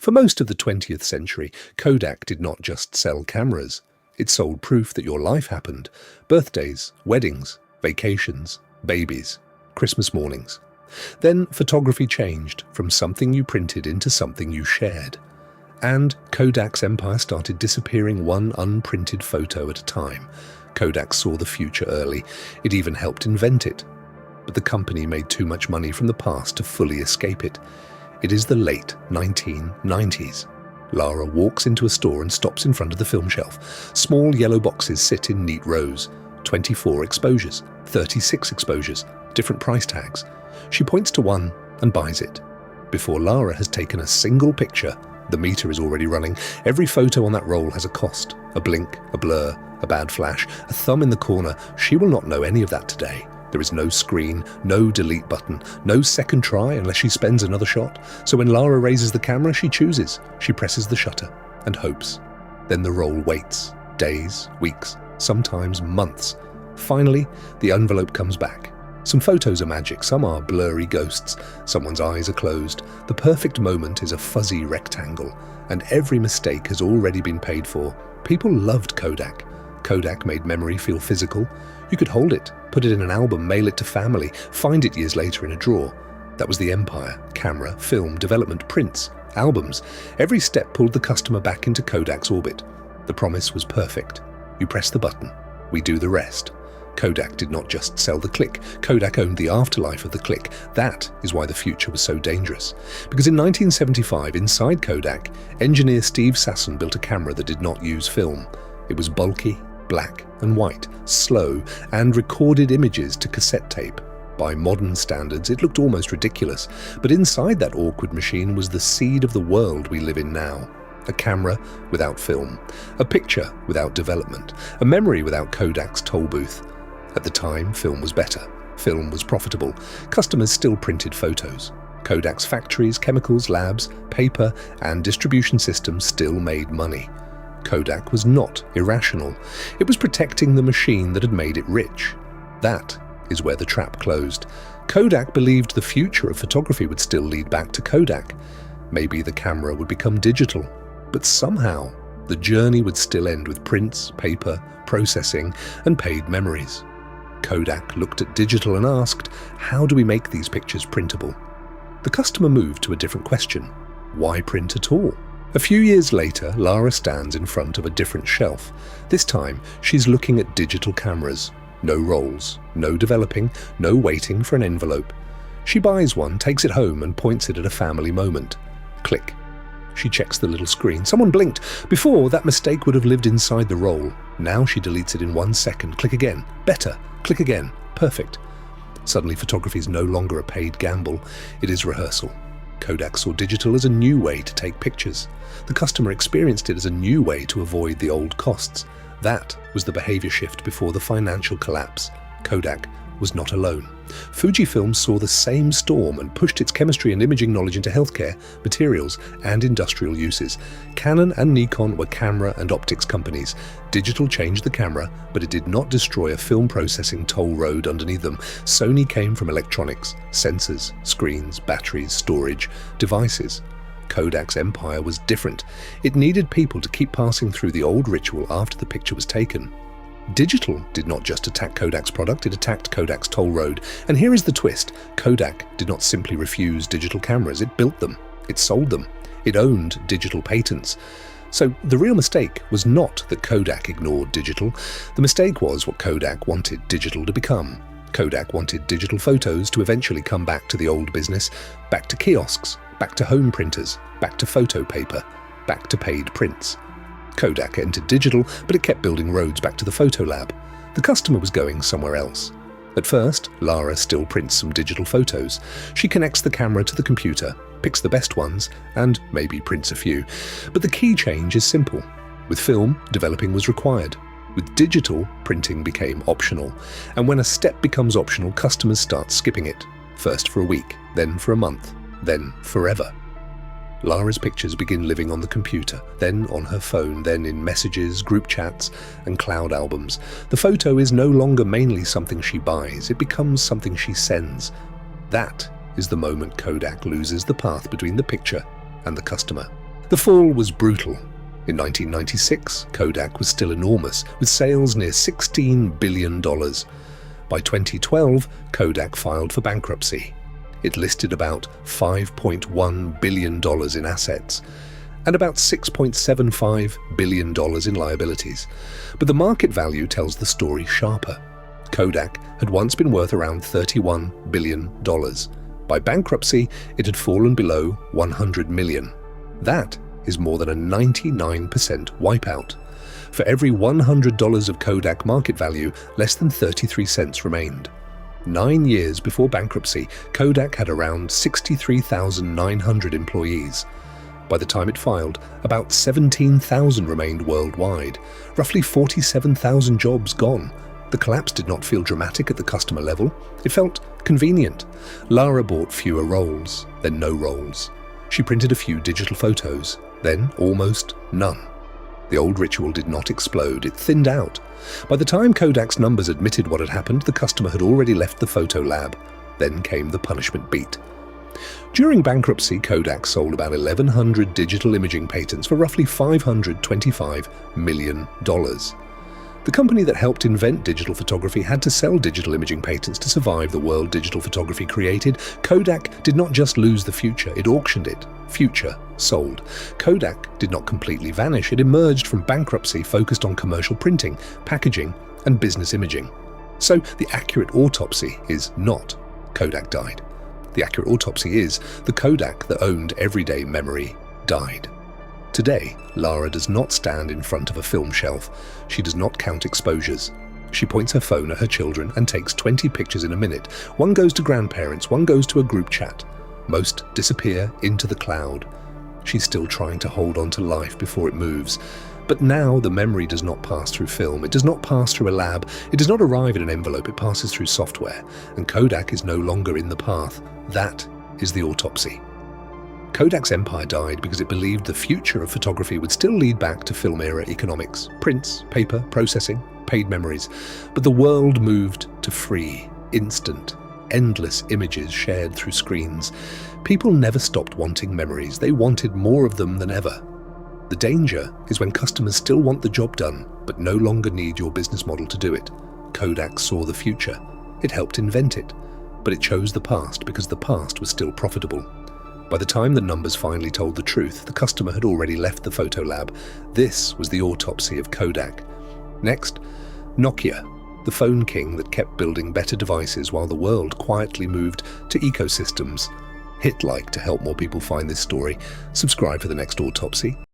For most of the 20th century, Kodak did not just sell cameras. It sold proof that your life happened. Birthdays, weddings, vacations, babies, Christmas mornings. Then photography changed from something you printed into something you shared. And Kodak's empire started disappearing one unprinted photo at a time. Kodak saw the future early. It even helped invent it. But the company made too much money from the past to fully escape it. It is the late 1990s. Lara walks into a store and stops in front of the film shelf. Small yellow boxes sit in neat rows. 24 exposures, 36 exposures, different price tags. She points to one and buys it. Before Lara has taken a single picture, the meter is already running. Every photo on that roll has a cost. A blink, a blur, a bad flash, a thumb in the corner. She will not know any of that today. There is no screen, no delete button, no second try unless she spends another shot. So when Lara raises the camera, she chooses. She presses the shutter and hopes. Then the roll waits. Days, weeks, sometimes months. Finally, the envelope comes back. Some photos are magic, some are blurry ghosts. Someone's eyes are closed. The perfect moment is a fuzzy rectangle, and every mistake has already been paid for. People loved Kodak. Kodak made memory feel physical. You could hold it, put it in an album, mail it to family, find it years later in a drawer. That was the empire. Camera, film, development, prints, albums. Every step pulled the customer back into Kodak's orbit. The promise was perfect. You press the button. We do the rest. Kodak did not just sell the click. Kodak owned the afterlife of the click. That is why the future was so dangerous. Because in 1975, inside Kodak, engineer Steve Sasson built a camera that did not use film. It was bulky, black and white, slow, and recorded images to cassette tape. By modern standards, it looked almost ridiculous. But inside that awkward machine was the seed of the world we live in now. A camera without film. A picture without development. A memory without Kodak's toll booth. At the time, film was better. Film was profitable. Customers still printed photos. Kodak's factories, chemicals, labs, paper, and distribution systems still made money. Kodak was not irrational. It was protecting the machine that had made it rich. That is where the trap closed. Kodak believed the future of photography would still lead back to Kodak. Maybe the camera would become digital. But somehow, the journey would still end with prints, paper, processing, and paid memories. Kodak looked at digital and asked, how do we make these pictures printable? The customer moved to a different question. Why print at all? A few years later, Lara stands in front of a different shelf. This time, she's looking at digital cameras. No rolls, no developing, no waiting for an envelope. She buys one, takes it home, and points it at a family moment. Click. She checks the little screen. Someone blinked. Before, that mistake would have lived inside the roll. Now she deletes it in 1 second. Click again. Better. Click again. Perfect. Suddenly, photography is no longer a paid gamble. It is rehearsal. Kodak saw digital as a new way to take pictures. The customer experienced it as a new way to avoid the old costs. That was the behavior shift before the financial collapse. Kodak was not alone. Fujifilm saw the same storm and pushed its chemistry and imaging knowledge into healthcare, materials, and industrial uses. Canon and Nikon were camera and optics companies. Digital changed the camera, but it did not destroy a film processing toll road underneath them. Sony came from electronics, sensors, screens, batteries, storage, devices. Kodak's empire was different. It needed people to keep passing through the old ritual after the picture was taken. Digital did not just attack Kodak's product, it attacked Kodak's toll road. And here is the twist. Kodak did not simply refuse digital cameras, it built them, it sold them, it owned digital patents. So the real mistake was not that Kodak ignored digital. The mistake was what Kodak wanted digital to become. Kodak wanted digital photos to eventually come back to the old business, back to kiosks, back to home printers, back to photo paper, back to paid prints. Kodak entered digital, but it kept building roads back to the photo lab. The customer was going somewhere else. At first, Lara still prints some digital photos. She connects the camera to the computer, picks the best ones, and maybe prints a few. But the key change is simple. With film, developing was required. With digital, printing became optional. And when a step becomes optional, customers start skipping it. First for a week, then for a month, then forever. Lara's pictures begin living on the computer, then on her phone, then in messages, group chats, and cloud albums. The photo is no longer mainly something she buys, it becomes something she sends. That is the moment Kodak loses the path between the picture and the customer. The fall was brutal. In 1996, Kodak was still enormous, with sales near $16 billion. By 2012, Kodak filed for bankruptcy. It listed about $5.1 billion in assets and about $6.75 billion in liabilities. But the market value tells the story sharper. Kodak had once been worth around $31 billion. By bankruptcy, it had fallen below $100 million. That is more than a 99% wipeout. For every $100 of Kodak market value, less than 33 cents remained. 9 years before bankruptcy, Kodak had around 63,900 employees. By the time it filed, about 17,000 remained worldwide, roughly 47,000 jobs gone. The collapse did not feel dramatic at the customer level. It felt convenient. Lara bought fewer rolls, then no rolls. She printed a few digital photos, then almost none. The old ritual did not explode, it thinned out. By the time Kodak's numbers admitted what had happened, the customer had already left the photo lab. Then came the punishment beat. During bankruptcy, Kodak sold about 1,100 digital imaging patents for roughly $525 million. The company that helped invent digital photography had to sell digital imaging patents to survive the world digital photography created. Kodak did not just lose the future, it auctioned it. Future sold. Kodak did not completely vanish, it emerged from bankruptcy focused on commercial printing, packaging, and business imaging. So the accurate autopsy is not Kodak died. The accurate autopsy is the Kodak that owned everyday memory died. Today, Lara does not stand in front of a film shelf. She does not count exposures. She points her phone at her children and takes 20 pictures in a minute. One goes to grandparents, one goes to a group chat. Most disappear into the cloud. She's still trying to hold on to life before it moves. But now the memory does not pass through film. It does not pass through a lab. It does not arrive in an envelope. It passes through software. And Kodak is no longer in the path. That is the autopsy. Kodak's empire died because it believed the future of photography would still lead back to film-era economics, prints, paper, processing, paid memories. But the world moved to free, instant, endless images shared through screens. People never stopped wanting memories. They wanted more of them than ever. The danger is when customers still want the job done, but no longer need your business model to do it. Kodak saw the future. It helped invent it. But it chose the past because the past was still profitable. By the time the numbers finally told the truth, the customer had already left the photo lab. This was the autopsy of Kodak. Next, Nokia, the phone king that kept building better devices while the world quietly moved to ecosystems. Hit like to help more people find this story. Subscribe for the next autopsy.